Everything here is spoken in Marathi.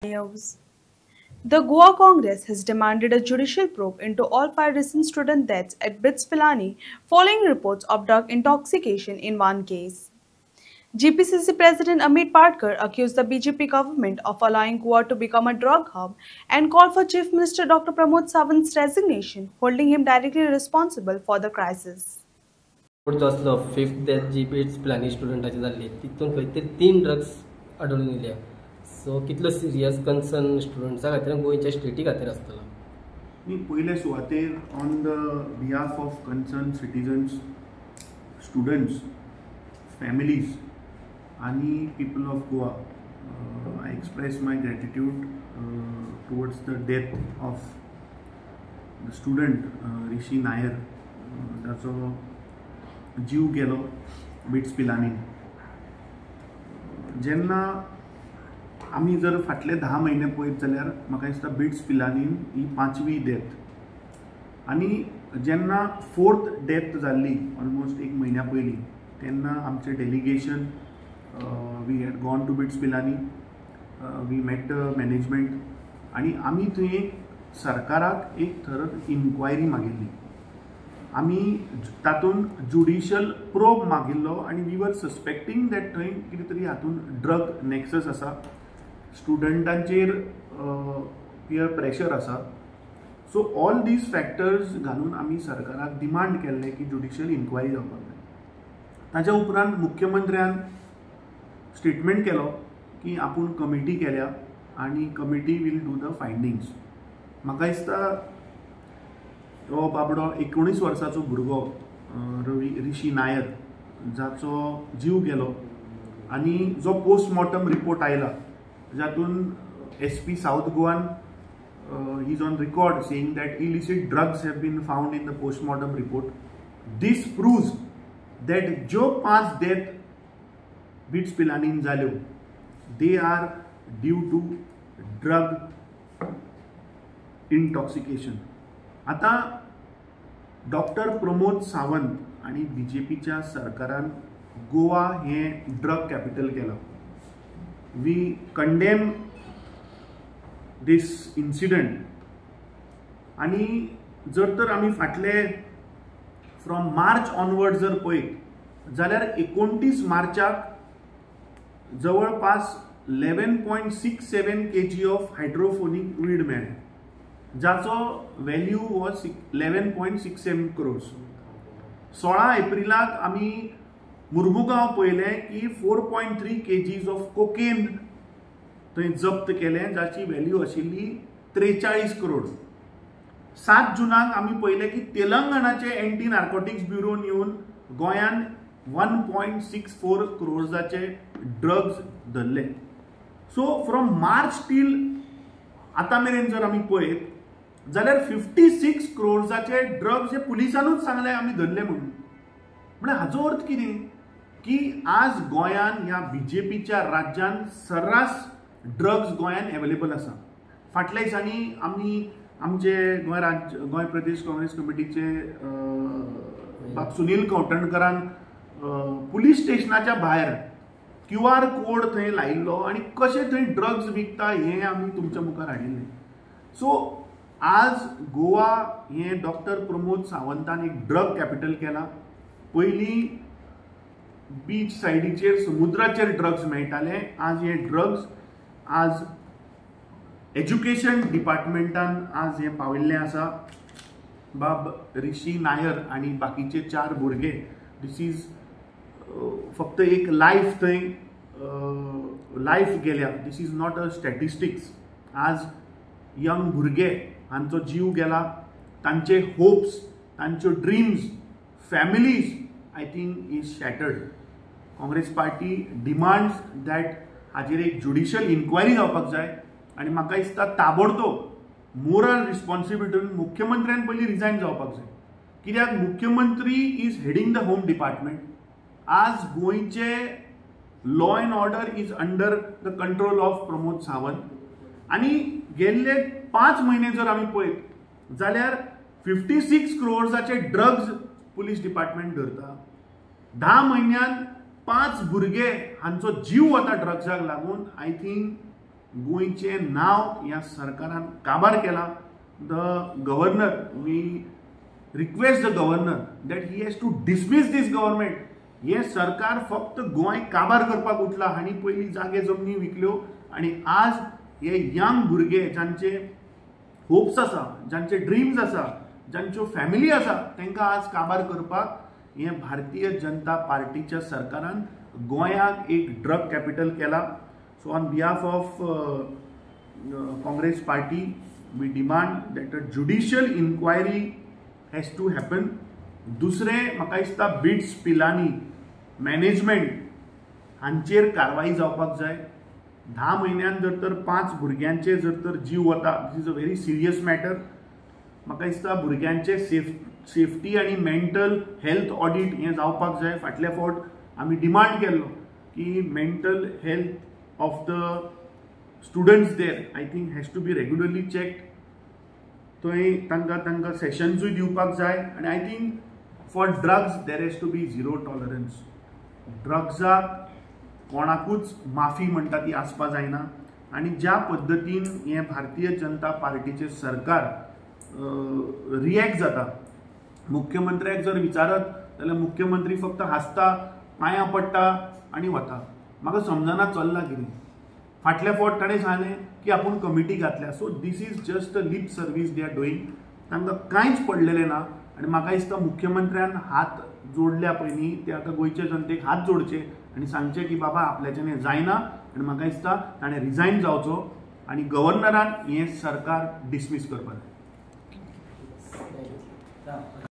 News. The Goa Congress has demanded a judicial probe into all five recent student deaths at BITS Pilani following reports of drug intoxication in one case. GPCC President Amit Patkar accused the BJP government of allowing Goa to become a drug hub and called for Chief Minister Dr. Pramod Sawant's resignation, holding him directly responsible for the crisis. जो असलो फिफ्थ डेथ जी बिट्स प्लॅनी स्टुडंटाची जाल्ली तितून खंय तरी 3 ड्रग्स आढळून येयल्या. सो कितलो सिरियस कन्सर्न स्टुडंट्सा खातीर गोंयच्या स्टेटी खातीर आसतलो. पयले सुवातेर on the behalf of concern citizens, students, families आणि people of Goa I express my gratitude towards the death of the student Rishi Nair जाचो जीव गेलो बिट्स पिलानीन. जेन्ना आमी जर फाटले 10 महिने पळयत जाल्यार म्हाका दिसता बिट्स पिलानीन ही 5वी डेथ आनी जेन्ना 4th डेथ जाल्ली ऑलमोस्ट 1 म्हयन्या पयलीं तेन्ना आमचें delegation we had gone to BITS Pilani, we met management आनी आमी थंय सरकाराक एक थरत इन्क्वायरी मागिल्ली. आमी तातून जुडिशियल प्रोब मागिल्लो आनी वी वर सस्पेक्टींग दॅट थंय कितें तरी हातून ड्रग नॅक्सस आसा, स्टुडंटांचेर पियर प्रेशर आसा. सो ऑल दीज फॅक्टर्स घालून आमी सरकाराक डिमांड केल्लें की जुडिशियल इन्क्वायरी जावपाक जाय. ताच्या उपरांत मुख्यमंत्र्यान स्टेटमेंट केलो की आपूण कमिटी केल्या आनी कमिटी वील डू द फायंडिंग्स. म्हाका दिसता तो बाबडो 19 वर्साचो भुरगो ऋषी नायर जाचो जीव गेलो आनी जो पोस्टमॉर्टम रिपोर्ट आयला जातून SP साउथ गोवान he is on record saying that illicit drugs have been found in the postmortem report. This proves that ज्यो 5 डेथ बिट्स पिलानीन जाल्यो they are due to drug intoxication. आता डॉक्टर प्रमोद सावंत आणि BJPच्या सरकारान गोवा हे ड्रग कॅपिटल केला. वी कंडेम दिस इन्सिडंट आणि जर तर आमी फाटले फ्रॉम मार्च ऑनवर्ड जर पळयत जाल्यार 29 मार्चाक जवळपास 11.67 kg ऑफ हायड्रोफोनिक वीड मेळ्ळे जाचो व्हॅल्यू वॉज 11.67 crores. 16 एप्रिलाक आमी मुर्मुगांव पळयलें की 4.3 kgs ऑफ कोकेन थंय जप्त केलें जाची व्हॅल्यू आशिल्ली 43 crores. 7 जुनाक आमी पळयलें की तेलंगणाचे एंटी नार्कोटिक्स ब्युरोन येवन गोंयान 1.64 crores ड्रग्स धरले. सो फ्रॉम मार्च टील आतां मेरेन जर आमी पळयत जाल्यार 56 crores ड्रग्स हे पुलिसानूच सांगले आमी धरले म्हणून. म्हणजे हाचो अर्थ कितें की आज गोंयान ह्या BJPच्या राज्यान सर्रास ड्रग्स गोंयान अवेलेबल आसा. फाटल्या दिसांनी आमी आमचे गोंय प्रदेश काँग्रेस कमिटीचे सुनील कवठणकरान पुलीस स्टेशनाच्या भायर QR कोड थंय लायिल्लो आनी कशे थंय ड्रग्स विकता हें आमी तुमच्या मुखार हाडिल्लें. सो आज गोवा हे डॉक्टर प्रमोद सावंतान एक ड्रग कॅपिटल केला. पयलीं बीच सायडीचेर समुद्राचेर ड्रग्स मेळटाले, आज हे ड्रग्स आज एज्युकेशन डिपार्टमेंटान आज हे पाविल्ले आसा. बाब ऋषी नायर आनी बाकीचे 4 भुरगे दिस इज फक्त एक लायफ थंय लायफ गेल्या. दिस इज नॉट अ स्टॅटिस्टिक्स. आज यंग भुरगे हांचो जीव गेला, तांचे होप्स, तांच्यो dreams, families I think is shattered. Congress party demands that हाजेर एक जुडिशियल इन्क्वायरी जावपाक जाय आनी म्हाका दिसता ताबडतोब मोरल रिस्पॉन्सिबिलिटीन मुख्यमंत्र्यान पयलीं रिजायन जावपाक जाय. कित्याक मुख्यमंत्री is heading the home department. आज गोंयचे law and order is under the control of Pramod Sawant आनी गेल्ले 5 महिने जर आमी पळयत जाल्यार 56 crores ड्रग्स पुलीस डिपार्टमेंट धरता. 10 महिन्यात 5 भुरगे हांचो जीव वता ड्रग्साक लागून. आय थिंक गोयचे नाव ह्या सरकारान काबार केला. The governor, we request the governor that he has to dismiss this government. हे सरकार फक्त गोंय काबार करपाक उठला. हांणी पयलीं जागे जमनी विकल्यो आनी आज हे यंग भुरगे जांचे होप्स आसा, जांचे ड्रीम्स आसा, जांच्यो फॅमिली आसा, तांकां आज काबार करपाक हे भारतीय जनता पार्टीच्या सरकारान गोंयाक एक ड्रग कॅपिटल केला. So on behalf of Congress party we demand that a judicial inquiry has to happen. दुसरें म्हाका दिसता बिट्स पिलानी मॅनेजमेंट हांचेर कारवाई जावपाक जाय. 10 म्हयन्यान जर तर 5 भुरग्यांचे जर तर जीव वता, this is a very serious matter. म्हाका दिसता भुरग्यांचे सेफ्टी आनी मेंटल हेल्थ ऑडिट हें जावपाक जाय. फाटल्या फावट आमी डिमांड केल्लो की mental health of the students there I think has to be regularly checked. थंय तांकां सेशन्सूय दिवपाक जाय. आनी I think for drugs there has to be zero tolerance. ड्रग्साक कोणाकूच माफी म्हणटा ती आसपा जायना. आनी ज्या पद्दतीन हें भारतीय जनता पार्टीचें सरकार रिएक्ट जाता, मुख्यमंत्र्याक जर विचारत जाल्यार मुख्यमंत्री फक्त हांसता, पांयां पडटा आनी वता. म्हाका समजना चल्लां कितें. फाटल्या फावट ताणें सांगलें की आपूण कमिटी घातल्या. So this is just a lip service they are doing. तांकां कांयच पडलेलें ना. आनी म्हाका दिसता मुख्यमंत्र्यान हात जोडल्या पयलीं ते आतां गोंयचे जनतेक हात जोडचे आनी सांगचे की बाबा आपल्याच्यान हें जायना. आनी म्हाका दिसता ताणें रिजायन जावचो आनी गव्हर्नरान हें सरकार डिसमीस करपाक जाय.